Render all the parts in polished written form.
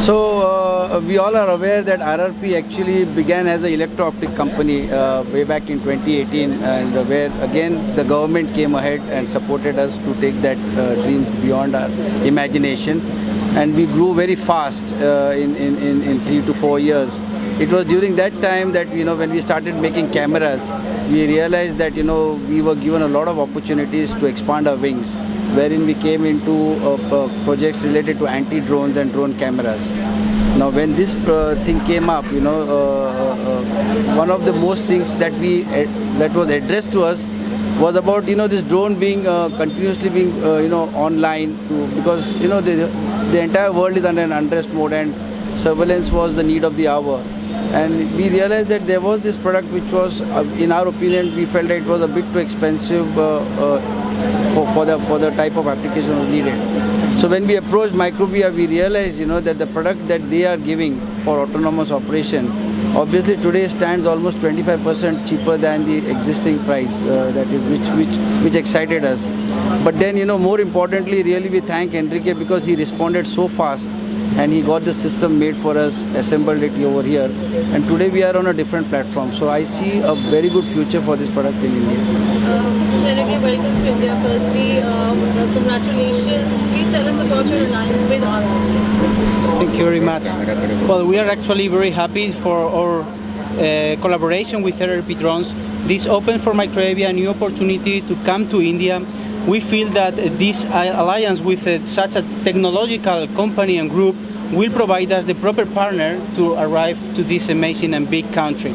So we all are aware that RRP actually began as an electro-optic company way back in 2018, and where again the government came ahead and supported us to take that dream beyond our imagination, and we grew very fast in 3 to 4 years. It was during that time that when we started making cameras, we realized that we were given a lot of opportunities to expand our wings, wherein we came into projects related to anti-drones and drone cameras. Now when this thing came up, one of the most things that was addressed to us was about this drone being continuously being online because the entire world is under an unrest mode, and surveillance was the need of the hour. And we realized that there was this product which was, in our opinion, we felt that it was a bit too expensive for the type of application was needed. So when we approached Microbia, we realized that the product that they are giving for autonomous operation, obviously today stands almost 25% cheaper than the existing price, that is which excited us. But then more importantly, really we thank Enrique because he responded so fast. And he got the system made for us, assembled it over here, and today we are on a different platform. So I see a very good future for this product in India. Enrique, welcome to India. Firstly, congratulations. Please tell us about your alliance with RRP. Thank you very much. Well, we are actually very happy for our collaboration with RRP Drones. This opens for Microbia a new opportunity to come to India. We feel that this alliance with such a technological company and group will provide us the proper partner to arrive to this amazing and big country.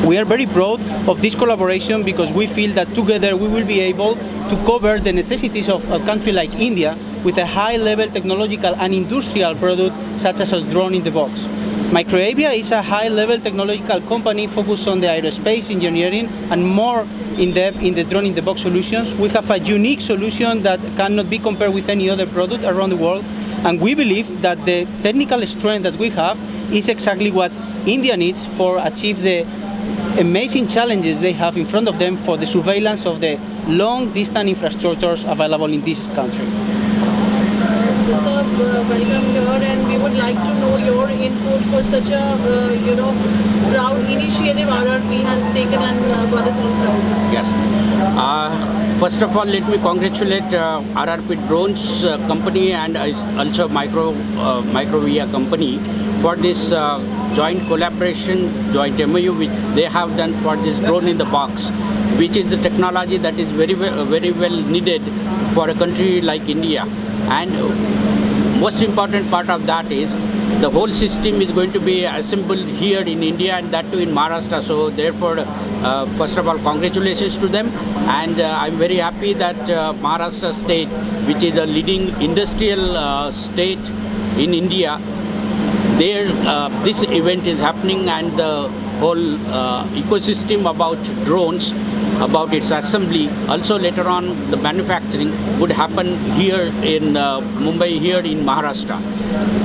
We are very proud of this collaboration because we feel that together we will be able to cover the necessities of a country like India with a high-level technological and industrial product such as a drone in the box. Microbia is a high-level technological company focused on the aerospace engineering and more in-depth in the drone-in-the-box solutions. We have a unique solution that cannot be compared with any other product around the world, and we believe that the technical strength that we have is exactly what India needs for achieve the amazing challenges they have in front of them for the surveillance of the long-distance infrastructures available in this country. Sir, welcome here, and we would like to know your input for such a proud initiative RRP has taken and got us all proud. Yes. First of all, let me congratulate RRP Drones company and also Microbia company for this joint collaboration, joint MOU which they have done for this drone in the box, which is the technology that is very well needed for a country like India. And most important part of that is the whole system is going to be assembled here in India, and that too in Maharashtra. So therefore, first of all, congratulations to them, and I'm very happy that Maharashtra state, which is a leading industrial state in India, there this event is happening, and the whole ecosystem about drones, about its assembly, also later on the manufacturing would happen here in Mumbai, here in Maharashtra.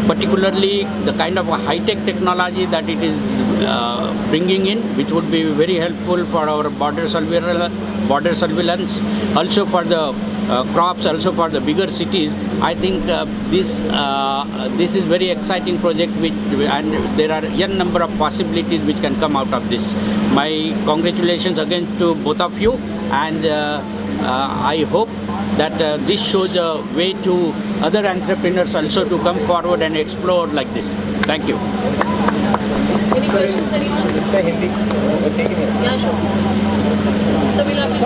Particularly the kind of a high-tech technology that it is bringing in, which would be very helpful for our border surveillance, also for the crops, also for the bigger cities. I think this is very exciting project, and there are a number of possibilities which can come out of this. My congratulations again to both of you, and I hope that this shows a way to other entrepreneurs also to come forward and explore like this. Thank you. Any questions, anyone? Say Hindi. Yeah, sure. So we'll have to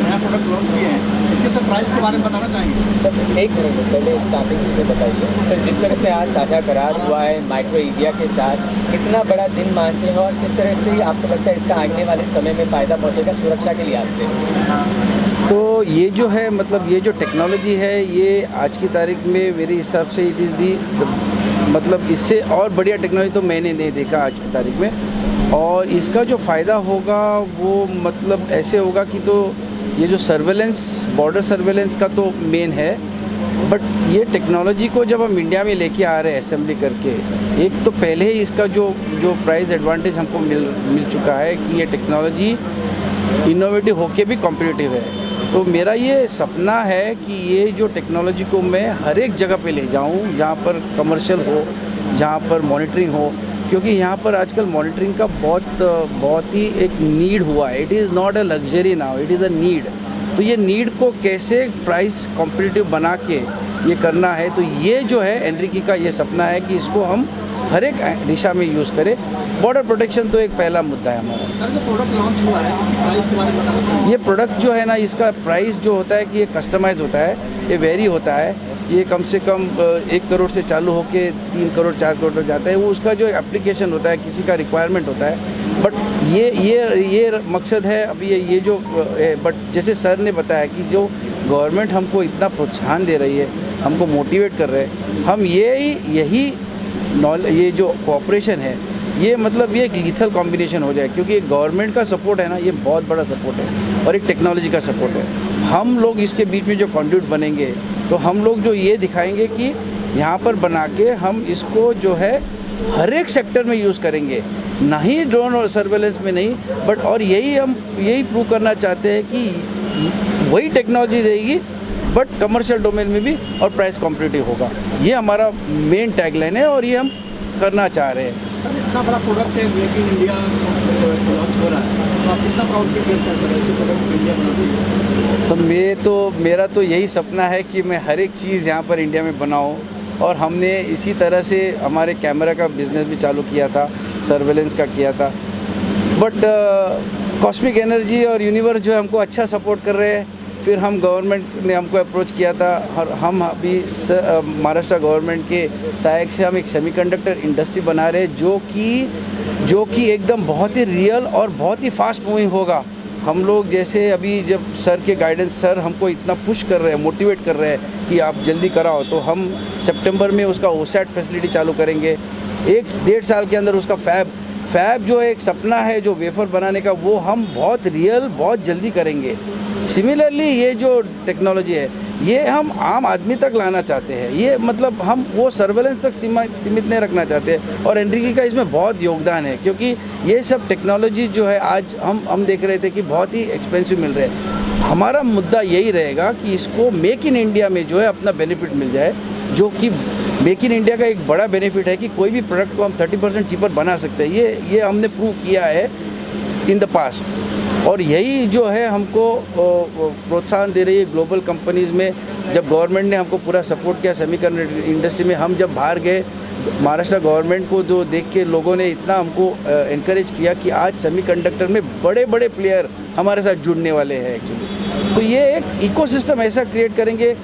नया product launch किए हैं, इसके sir price के बारे में बताना चाहेंगे? Sir एक मिनट पहले स्टार्टिंग से बताइए सर, जिस तरह से आज साझा करार हुआ है माइक्रोइबिया के साथ, कितना बड़ा दिन मानते हैं और किस तरह से आपको लगता है इसका आने वाले समय में फ़ायदा पहुंचेगा सुरक्षा के लिहाज से? तो ये जो है, मतलब ये जो टेक्नोलॉजी है, ये आज की तारीख में मेरे हिसाब से इट इज़ दी, मतलब इससे और बढ़िया टेक्नोलॉजी तो मैंने नहीं देखा आज की तारीख में। और इसका जो फ़ायदा होगा वो मतलब ऐसे होगा कि तो ये जो सर्वेलेंस, बॉर्डर सर्वेलेंस का तो मेन है, बट ये टेक्नोलॉजी को जब हम इंडिया में लेके आ रहे हैं असेंबली करके, एक तो पहले ही इसका जो प्राइस एडवांटेज हमको मिल चुका है कि ये टेक्नोलॉजी इनोवेटिव होके भी कॉम्पिटिटिव है। तो मेरा ये सपना है कि ये जो टेक्नोलॉजी को मैं हर एक जगह पे ले जाऊँ जहाँ पर कमर्शियल हो, जहाँ पर मॉनिटरिंग हो, क्योंकि यहाँ पर आजकल मॉनिटरिंग का बहुत ही एक नीड हुआ है। It is not a luxury now, it is a need. तो ये नीड को कैसे प्राइस कॉम्पिटिटिव बना के ये करना है, तो ये जो है एनरिकी का ये सपना है कि इसको हम हर एक दिशा में यूज़ करें। बॉर्डर प्रोटेक्शन तो एक पहला मुद्दा है हमारा। सर जो प्रोडक्ट लॉन्च हुआ है इसकी प्राइस के बारे में बताइए। ये प्रोडक्ट जो है ना, इसका प्राइस जो होता है कि ये कस्टमाइज होता है, ये वेरी होता है। ये कम से कम 1 करोड़ से चालू होके 3 करोड़ 4 करोड़ तक जाता है। वो उसका जो एप्लीकेशन होता है, किसी का रिक्वायरमेंट होता है। बट ये मकसद है अभी ये जो बट जैसे सर ने बताया कि जो गवर्नमेंट हमको इतना प्रोत्साहन दे रही है, हमको मोटिवेट कर रहे हैं, हम यही ये जो कोऑपरेशन है, ये मतलब ये एक लीथल कॉम्बिनेशन हो जाए, क्योंकि गवर्नमेंट का सपोर्ट है ना, ये बहुत बड़ा सपोर्ट है और एक टेक्नोलॉजी का सपोर्ट है। हम लोग इसके बीच में जो कंड्यूट बनेंगे, तो हम लोग जो ये दिखाएंगे कि यहाँ पर बना के हम इसको जो है हर एक सेक्टर में यूज़ करेंगे, ना ही ड्रोन और सर्वेलेंस में नहीं, बट और यही प्रूव करना चाहते हैं कि वही टेक्नोलॉजी रहेगी बट कमर्शियल डोमेन में भी और प्राइस कॉम्पिटिटिव होगा। ये हमारा मेन टैगलाइन है और ये हम करना चाह रहे हैं। सर इतना बड़ा प्रोडक्ट है, मेक इन इंडिया लॉन्च हो रहा है, तो आप कितना प्राउड फील करते हैं सर ऐसे प्रोडक्ट इंडिया बनाते हैं? तो मेरा तो यही सपना है कि मैं हर एक चीज़ यहाँ पर इंडिया में बनाऊँ। और हमने इसी तरह से हमारे कैमरा का बिज़नेस भी चालू किया था, सर्वेलेंस का किया था। बट कॉस्मिक एनर्जी और यूनिवर्स जो है हमको अच्छा सपोर्ट कर रहे हैं। फिर हम गवर्नमेंट ने हमको अप्रोच किया था और हम अभी महाराष्ट्र गवर्नमेंट के सहायक से हम एक सेमीकंडक्टर इंडस्ट्री बना रहे हैं जो कि एकदम बहुत ही रियल और बहुत ही फास्ट मूविंग होगा। हम लोग जैसे अभी जब सर के गाइडेंस, सर हमको इतना पुश कर रहे हैं, मोटिवेट कर रहे हैं कि आप जल्दी कराओ, तो हम सितंबर में उसका ओसैट फैसिलिटी चालू करेंगे। 1-1.5 साल के अंदर उसका फैब जो एक सपना है जो वेफर बनाने का, वो हम बहुत रियल बहुत जल्दी करेंगे। सिमिलरली ये जो टेक्नोलॉजी है, ये हम आम आदमी तक लाना चाहते हैं। ये मतलब हम वो सर्वेलेंस तक सीमित नहीं रखना चाहते हैं। और एनरिकी का इसमें बहुत योगदान है, क्योंकि ये सब टेक्नोलॉजी जो है आज हम देख रहे थे कि बहुत ही एक्सपेंसिव मिल रहे हैं। हमारा मुद्दा यही रहेगा कि इसको मेक इन इंडिया में जो है अपना बेनिफिट मिल जाए, जो कि मेक इन इंडिया का एक बड़ा बेनिफिट है कि कोई भी प्रोडक्ट को हम 30% चीपर बना सकते हैं। ये हमने प्रूव किया है इन द पास्ट। और यही जो है हमको प्रोत्साहन दे रही है ग्लोबल कंपनीज़ में। जब गवर्नमेंट ने हमको पूरा सपोर्ट किया सेमीकंडक्टर इंडस्ट्री में, हम जब बाहर गए, महाराष्ट्र गवर्नमेंट को जो देख के लोगों ने इतना हमको इनकरेज किया कि आज सेमीकंडक्टर में बड़े बड़े प्लेयर हमारे साथ जुड़ने वाले हैं एक्चुअली। तो ये एक इकोसिस्टम ऐसा क्रिएट करेंगे।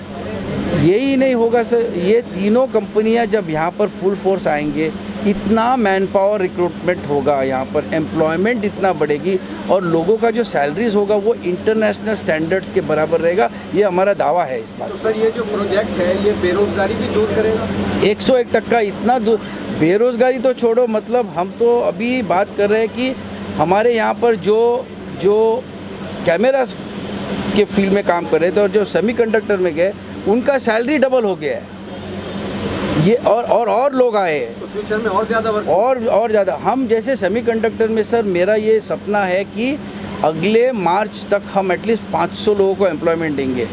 यही नहीं होगा सर, ये तीनों कंपनियां जब यहाँ पर फुल फोर्स आएंगे, इतना मैन पावर रिक्रूटमेंट होगा, यहाँ पर एम्प्लॉयमेंट इतना बढ़ेगी और लोगों का जो सैलरीज होगा वो इंटरनेशनल स्टैंडर्ड्स के बराबर रहेगा। ये हमारा दावा है इस बात। तो सर ये जो प्रोजेक्ट है ये बेरोजगारी भी दूर करेगा? 101% इतना दूर। बेरोजगारी तो छोड़ो, मतलब हम तो अभी बात कर रहे हैं कि हमारे यहाँ पर जो कैमरा के फील्ड में काम कर रहे थे और जो सेमीकंडक्टर में गए, उनका सैलरी डबल हो गया है। ये और लोग आए हैं, तो फ्यूचर में और ज़्यादा वर्क और ज़्यादा। हम जैसे सेमीकंडक्टर में सर, मेरा ये सपना है कि अगले मार्च तक हम एटलीस्ट 500 लोगों को एम्प्लॉयमेंट देंगे।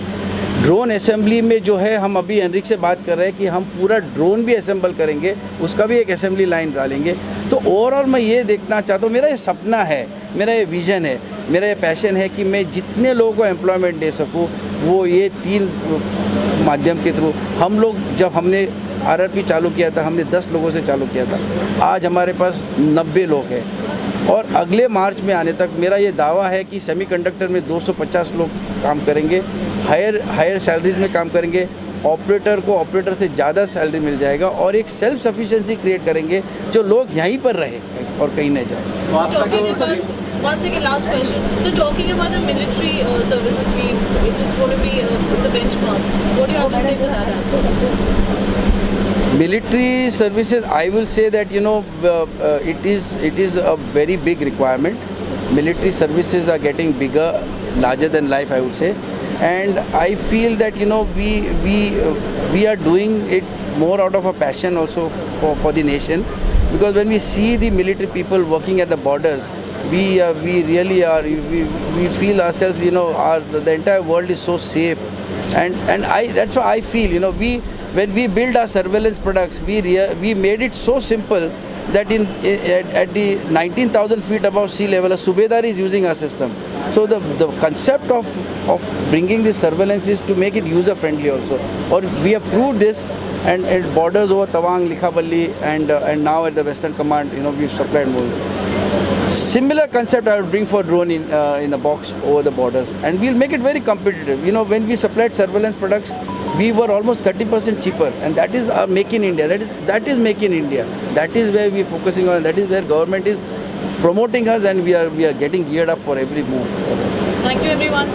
ड्रोन असेंबली में जो है, हम अभी एनरिक से बात कर रहे हैं कि हम पूरा ड्रोन भी असेंबल करेंगे, उसका भी एक असेंबली लाइन डालेंगे। तो ओवरऑल मैं ये देखना चाहता हूँ, मेरा ये सपना है, मेरा ये विज़न है, मेरा ये पैशन है कि मैं जितने लोगों को एम्प्लॉयमेंट दे सकूँ, वो ये 3 माध्यम के थ्रू। हम लोग जब हमने RRP चालू किया था, हमने 10 लोगों से चालू किया था, आज हमारे पास 90 लोग हैं। और अगले मार्च में आने तक मेरा ये दावा है कि सेमीकंडक्टर में 250 लोग काम करेंगे, हायर सैलरीज में काम करेंगे। ऑपरेटर को ऑपरेटर से ज़्यादा सैलरी मिल जाएगा और एक सेल्फ सफिशिएंसी क्रिएट करेंगे, जो लोग यहीं पर रहे और कहीं नहीं जाए। One second, last question. So talking about the military services, it's going to be it's a benchmark. What do you have to say for that aspect? Military services, I will say that it is a very big requirement. Military services are getting bigger, larger than life, I would say, and I feel that we are doing it more out of a passion also for the nation, because when we see the military people working at the borders, we really are. We feel ourselves, you know, the entire world is so safe, and that's why I feel, you know, when we build our surveillance products, we made it so simple that at the 19,000 feet above sea level, a Subedar is using our system. So the concept of bringing this surveillance is to make it user friendly also. Or we have proved this, and it borders over Tawang, Likhaballi, and now at the Western Command, you know, we've supplied more. Similar concept I will bring for drone in a box over the borders, and we'll make it very competitive. You know, when we supplied surveillance products, we were almost 30% cheaper, and that is our Make in India. That is Make in India. That is where we are focusing on. That is where government is promoting us, and we are getting geared up for every move. Thank you, everyone.